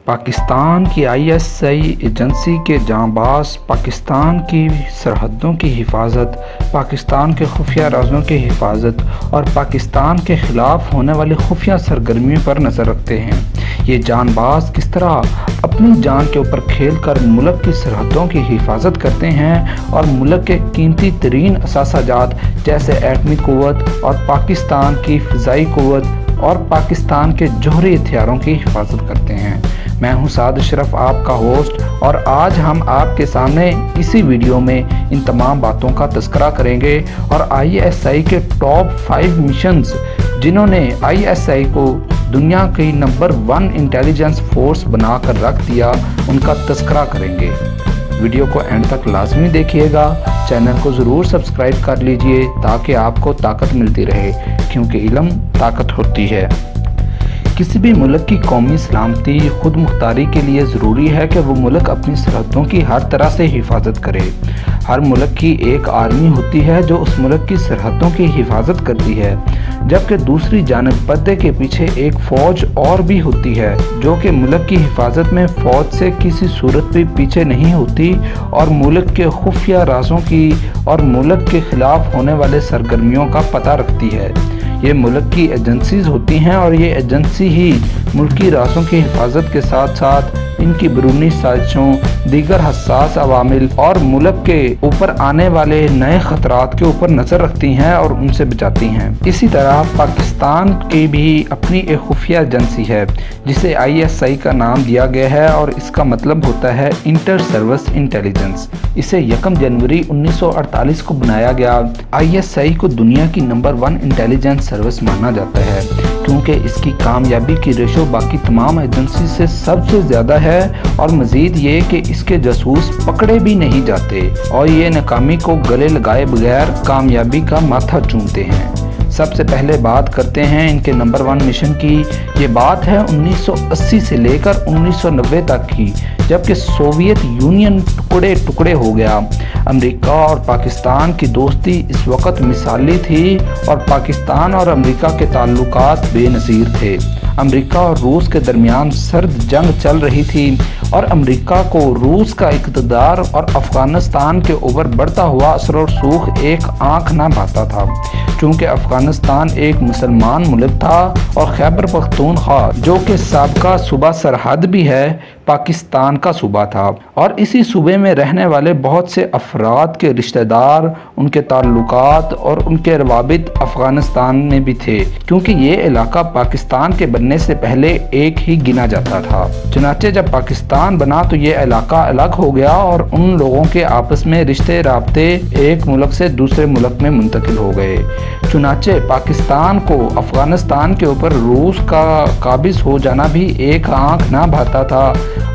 पाकिस्तान की ISI agency के जांबाज पाकिस्तान की सरहदों की हिफाजत, पाकिस्तान के खुफिया राज़ों की हिफाजत और पाकिस्तान के ख़िलाफ़ होने वाली खुफिया सरगर्मियों पर नज़र रखते हैं। ये जांबाज किस तरह अपनी जान के ऊपर खेल कर मुल्क की सरहदों की हिफाजत करते हैं और मुल्क के कीमती तरीन असासाजात जैसे एटमी क़ुव्वत और पाकिस्तान की फ़िज़ाई क़ुव्वत और पाकिस्तान के जौहरी हथियारों की हिफाजत करते हैं। मैं हूं साद अशरफ, आपका होस्ट, और आज हम आपके सामने इसी वीडियो में इन तमाम बातों का तज़किरा करेंगे और आईएसआई के टॉप 5 मिशंस जिन्होंने आईएसआई को दुनिया की नंबर 1 इंटेलिजेंस फोर्स बनाकर रख दिया, उनका तज़किरा करेंगे। वीडियो को एंड तक लाजमी देखिएगा। चैनल को ज़रूर सब्सक्राइब कर लीजिए ताकि आपको ताकत मिलती रहे, क्योंकि इल्म ताकत होती है। किसी भी मुल्क की कौमी सलामती खुद मुख्तारी के लिए ज़रूरी है कि वो मुल्क अपनी सरहदों की हर तरह से हिफाजत करे। हर मुल्क की एक आर्मी होती है जो उस मुल्क की सरहदों की हिफाजत करती है, जबकि दूसरी जानब पर्दे के पीछे एक फ़ौज और भी होती है जो कि मुल्क की हिफाजत में फ़ौज से किसी सूरत भी पीछे नहीं होती और मुल्क के खुफिया राज़ों की और मुल्क के ख़िलाफ़ होने वाले सरगर्मियों का पता रखती है। ये मुल्क की एजेंसीज होती हैं और ये एजेंसी ही मुल्की राज़ों की हिफाजत के साथ साथ इनकी बैरूनी साजिशों, दीगर हसास अवामिल और मुल्क के ऊपर आने वाले नए ख़तरात के ऊपर नज़र रखती हैं और उनसे बचाती हैं। इसी तरह पाकिस्तान की भी अपनी एक खुफिया एजेंसी है जिसे आईएसआई का नाम दिया गया है और इसका मतलब होता है इंटर सर्विस इंटेलिजेंस। इसे 1 जनवरी 1948 को बनाया गया। आईएसआई को दुनिया की नंबर 1 इंटेलिजेंस सर्विस माना जाता है क्योंकि इसकी कामयाबी की रेशो बाकी तमाम एजेंसी से सबसे ज़्यादा है और मज़ीद ये कि इसके जासूस पकड़े भी नहीं जाते और ये नाकामी को गले लगाए बगैर कामयाबी का माथा चूमते हैं। सबसे पहले बात करते हैं इनके नंबर 1 मिशन की। ये बात है 1980 से लेकर 1990 तक की, जबकि सोवियत यूनियन टुकड़े टुकड़े हो गया। अमेरिका और पाकिस्तान की दोस्ती इस वक्त मिसाली थी और पाकिस्तान और अमेरिका के ताल्लुकात बेनज़ीर थे। अमेरिका और रूस के दरमियान सर्द जंग चल रही थी और अमेरिका को रूस का इक़्तिदार और अफ़गानिस्तान के ऊपर बढ़ता हुआ असर और सूख एक आंख ना भाता था, क्योंकि अफ़गानिस्तान एक मुसलमान मुल्क था और खैबर पख्तूनख्वा जो कि साबका सूबा सरहद भी है पाकिस्तान का सूबा था और इसी सूबे में रहने वाले बहुत से अफराद के रिश्तेदार, उनके ताल्लुकात और उनके रवाबित अफ़गानिस्तान में भी थे, क्योंकि ये इलाका पाकिस्तान के बनने से पहले एक ही गिना जाता था। चुनाचे जब पाकिस्तान बना तो ये इलाका अलग हो गया और उन लोगों के आपस में रिश्ते राब्ते एक मुल्क से दूसरे मुल्क में मुंतकिल हो गए। चुनाचे पाकिस्तान को अफ़गानिस्तान के ऊपर रूस का काबिज हो जाना भी एक आंख ना भाता था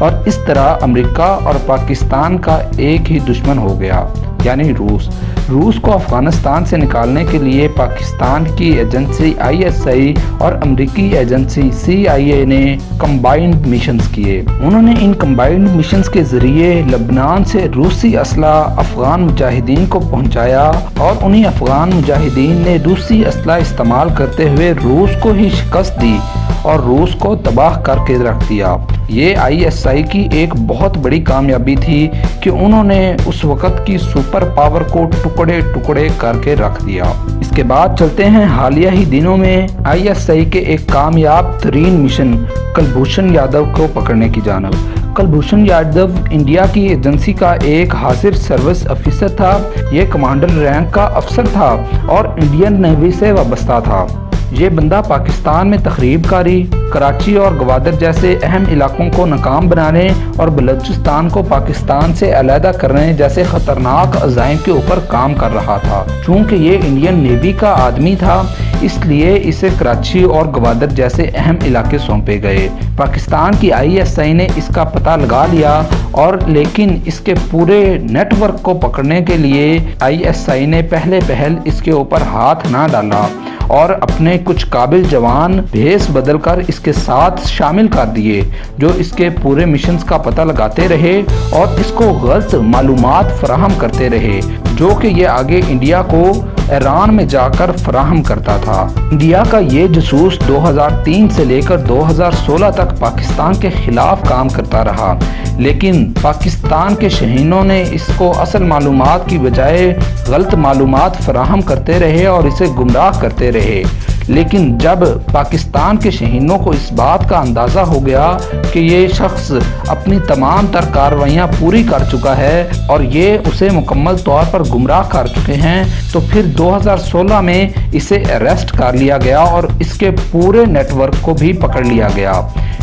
और इस तरह अमेरिका और पाकिस्तान का एक ही दुश्मन हो गया, यानी रूस को अफ़गानिस्तान से निकालने के लिए पाकिस्तान की एजेंसी आईएसआई और अमेरिकी एजेंसी CIA ने कंबाइंड मिशंस किए। उन्होंने इन कंबाइंड मिशंस के ज़रिए लबनान से रूसी असला अफ़गान मुजाहिदीन को पहुंचाया और उन्हीं अफ़गान मुजाहिदीन ने रूसी असला इस्तेमाल करते हुए रूस को ही शिकस्त दी और रूस को तबाह करके रख दिया। ये आईएसआई की एक बहुत बड़ी कामयाबी थी कि उन्होंने उस वक़्त की सुपर पावर को टुकड़े टुकड़े करके रख दिया। इसके बाद चलते हैं हालिया ही दिनों में आईएसआई के एक कामयाब तरीन मिशन कुलभूषण यादव को पकड़ने की जानिब। कुलभूषण यादव इंडिया की एजेंसी का एक हाजिर सर्विस ऑफिसर था। ये कमांडर रैंक का अफसर था और इंडियन नेवी से वाबस्ता था। ये बंदा पाकिस्तान में तखरीबकारी, कराची और गवादर जैसे अहम इलाकों को नाकाम बनाने और बलूचिस्तान को पाकिस्तान से अलहदा करने जैसे ख़तरनाक अज़ाइम के ऊपर काम कर रहा था। चूँकि ये इंडियन नेवी का आदमी था, इसलिए इसे कराची और गवादर जैसे अहम इलाके सौंपे गए। पाकिस्तान की आईएसआई ने इसका पता लगा लिया और लेकिन इसके पूरे नेटवर्क को पकड़ने के लिए आईएसआई ने पहल इसके ऊपर हाथ ना डाला और अपने कुछ काबिल जवान भेस बदल कर इसके साथ शामिल कर दिए, जो इसके पूरे मिशंस का पता लगाते रहे और इसको गलत मालूमात फराहम करते रहे, जो कि ये आगे इंडिया को ईरान में जाकर फराहम करता था। इंडिया का ये जासूस 2003 से लेकर 2016 तक पाकिस्तान के खिलाफ काम करता रहा, लेकिन पाकिस्तान के शहीनों ने इसको असल मालूमात की बजाय गलत मालूमात फराहम करते रहे और इसे गुमराह करते रहे। लेकिन जब पाकिस्तान के शहीनों को इस बात का अंदाज़ा हो गया कि ये शख्स अपनी तमाम तर कार्रवाइयाँ पूरी कर चुका है और ये उसे मुकम्मल तौर पर गुमराह कर चुके हैं, तो फिर 2016 में इसे अरेस्ट कर लिया गया और इसके पूरे नेटवर्क को भी पकड़ लिया गया।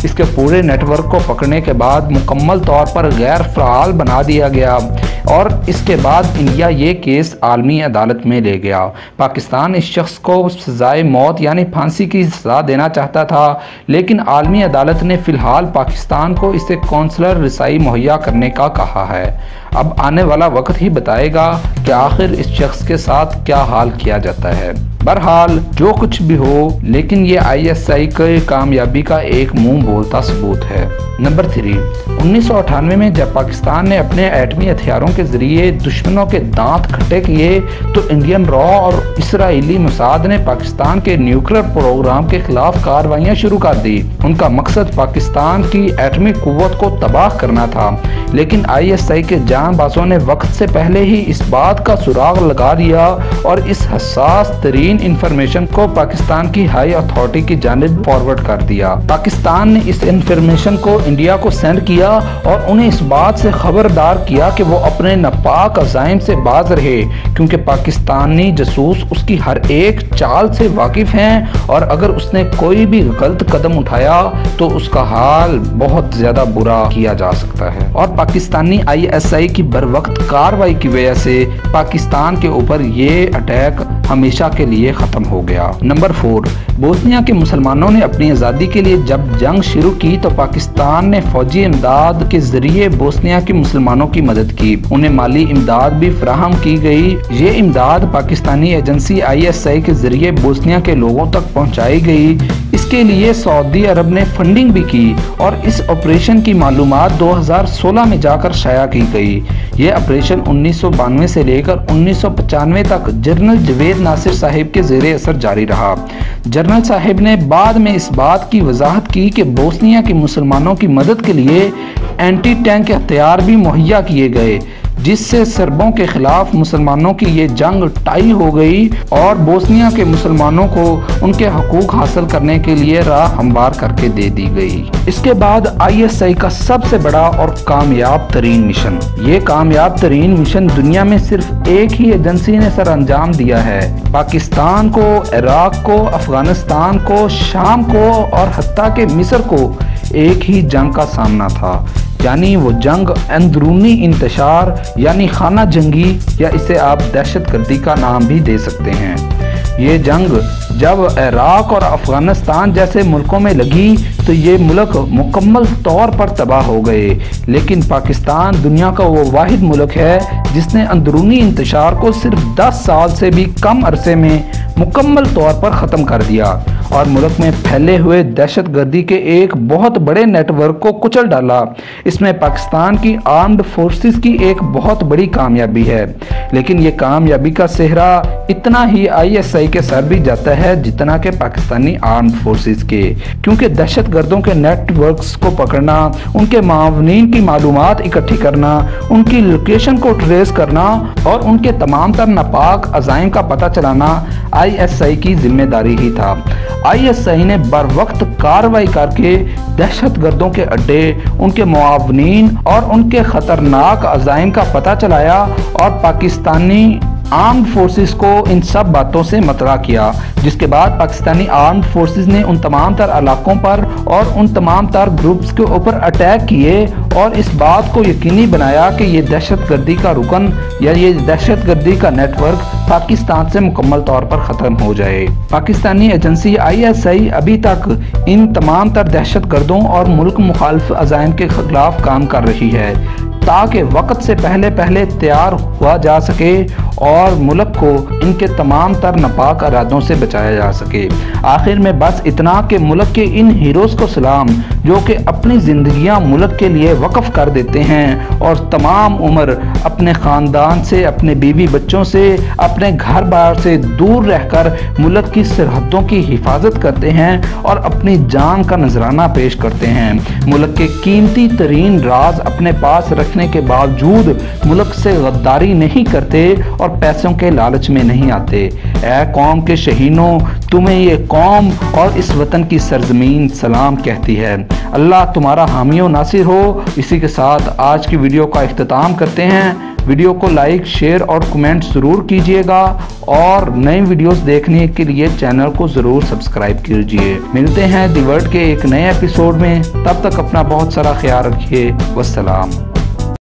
इसके पूरे नेटवर्क को पकड़ने के बाद मुकम्मल तौर पर गैर फ़आल बना दिया गया और इसके बाद इंडिया ये केस आलमी अदालत में ले गया। पाकिस्तान इस शख्स को सजाए मौत यानी फांसी की सज़ा देना चाहता था, लेकिन आलमी अदालत ने फ़िलहाल पाकिस्तान को इसे कौंसलर रिसाई मुहैया करने का कहा है। अब आने वाला वक्त ही बताएगा कि आखिर इस शख्स के साथ क्या हाल किया जाता है। बहरहाल जो कुछ भी हो, लेकिन ये ISI की कामयाबी का एक मुंह बोलता सबूत है। नंबर 3, 1998 में जब पाकिस्तान ने अपने एटमी हथियारों के जरिए दुश्मनों के दांत खट्टे किए, तो इंडियन रॉ और इसराइली मोसाद ने पाकिस्तान के न्यूक्लियर प्रोग्राम के खिलाफ कार्रवाइयाँ शुरू कर दी। उनका मकसद पाकिस्तान की एटमी कुव्वत को तबाह करना था, लेकिन ISI के जांबाजों ने वक्त से पहले ही इस बात का सुराग लगा लिया और इस हसास तरीन इंफॉर्मेशन को पाकिस्तान की हाई अथॉरिटी की जानिब फॉरवर्ड कर दिया। पाकिस्तान ने इस इंफॉर्मेशन को इंडिया को सेंड किया और उन्हें इस बात से खबरदार किया कि वो अपने नापाक अज़ाइम से बाज रहे, क्योंकि पाकिस्तानी जासूस उसकी हर एक चाल से वाकिफ हैं और अगर उसने कोई भी गलत कदम उठाया तो उसका हाल बहुत ज्यादा बुरा किया जा सकता है। और पाकिस्तानी ISI की बरवक्त कार्रवाई की वजह से पाकिस्तान के ऊपर ये अटैक हमेशा के लिए खत्म हो गया। नंबर 4, बोस्निया के मुसलमानों ने अपनी आज़ादी के लिए जब जंग शुरू की तो पाकिस्तान ने फौजी इमदाद के जरिए बोस्निया के मुसलमानों की मदद की। उन्हें माली इमदाद भी फराहम की गई। ये इमदाद पाकिस्तानी एजेंसी ISI के जरिए बोस्निया के लोगों तक पहुंचाई गई। इसके लिए सऊदी अरब ने फंडिंग भी की और इस ऑपरेशन की मालूमात 2016 में जाकर शाया की गई। ये ऑपरेशन 1992 से लेकर 1995 तक जनरल जवेद नासिर साहिब के ज़ेरे असर जारी रहा। जनरल साहिब ने बाद में इस बात की वजाहत की कि बोस्निया के मुसलमानों की मदद के लिए एंटी टैंक हथियार भी मुहैया किए गए, जिससे सर्बों के खिलाफ मुसलमानों की ये जंग टाई हो गई और बोस्निया के मुसलमानों को उनके हकूक हासिल करने के लिए राह हमवार करके दे दी गई। इसके बाद ISI का सबसे बड़ा और कामयाब तरीन मिशन, ये कामयाब तरीन मिशन दुनिया में सिर्फ एक ही एजेंसी ने सर अंजाम दिया है। पाकिस्तान को, इराक को, अफगानिस्तान को, शाम को और हत्ता के मिस्र को एक ही जंग का सामना था, यानी वो जंग अंदरूनी इंतशार यानी खाना जंगी, या इसे आप दहशतगर्दी का नाम भी दे सकते हैं। ये जंग जब इराक और अफगानिस्तान जैसे मुल्कों में लगी तो ये मुल्क मुकम्मल तौर पर तबाह हो गए, लेकिन पाकिस्तान दुनिया का वो वाहिद मुल्क है जिसने अंदरूनी इंतशार को सिर्फ 10 साल से भी कम अरसे में मुकम्मल तौर पर ख़त्म कर दिया और मुल्क में फैले हुए दहशतगर्दी के एक बहुत बड़े नेटवर्क को कुचल डाला। इसमें पाकिस्तान की आर्म्ड फोर्सेस की एक बहुत बड़ी कामयाबी है, लेकिन ये कामयाबी का सेहरा इतना ही ISI के सर भी जाता है जितना कि पाकिस्तानी आर्म्ड फोर्सेस के, क्योंकि दहशतगर्दों के नेटवर्क्स को पकड़ना, उनके मावनीन की मालूमात इकट्ठी करना, उनकी लोकेशन को ट्रेस करना और उनके तमाम तर नापाक अज़ाइम का पता चलाना ISI की जिम्मेदारी ही था। ISI ने बर वक्त कार्रवाई करके दहशतगर्दों के अड्डे, उनके मुआवनीन और उनके खतरनाक अज़ाइम का पता चलाया और पाकिस्तानी आर्म्ड फोर्सेस को इन सब बातों से मतला किया, जिसके बाद पाकिस्तानी आर्म्ड फोर्सेस ने उन तमाम तर इलाकों पर और उन तमाम तर ग्रुप्स के ऊपर अटैक किए और इस बात को यकीनी बनाया कि ये दहशतगर्दी का रुकन या ये दहशतगर्दी का नेटवर्क पाकिस्तान से मुकम्मल तौर पर ख़त्म हो जाए। पाकिस्तानी एजेंसी ISI अभी तक इन तमाम तर दहशतगर्दों और मुल्क मुखालिफ अज़ाइम के खिलाफ काम कर रही है ताकि वक्त से पहले तैयार हुआ जा सके और मुल्क को इनके तमाम तर नापाक इरादों से बचाया जा सके। आखिर में बस इतना कि मुल्क के इन हीरोज़ को सलाम जो कि अपनी ज़िंदगियां मुल्क के लिए वक्फ कर देते हैं और तमाम उम्र अपने ख़ानदान से, अपने बीवी बच्चों से, अपने घर बार से दूर रहकर मुल्क की सरहदों की हिफाजत करते हैं और अपनी जान का नजराना पेश करते हैं। मुल्क के कीमती तरीन राज अपने पास रखने के बावजूद मुल्क से गद्दारी नहीं करते और पैसों के लालच में नहीं आते। ऐ कौम के शहीनों, तुम्हें ये कौम और इस वतन की सरजमीन सलाम कहती है। अल्लाह तुम्हारा हामी व नासिर हो। इसी के साथ आज की वीडियो का इख्तिताम करते हैं। वीडियो को लाइक, शेयर और कमेंट ज़रूर कीजिएगा और नई वीडियोस देखने के लिए चैनल को ज़रूर सब्सक्राइब कीजिए। मिलते हैं दी वर्ल्ड के एक नए एपिसोड में। तब तक अपना बहुत सारा ख्याल रखिए। वस्सलाम।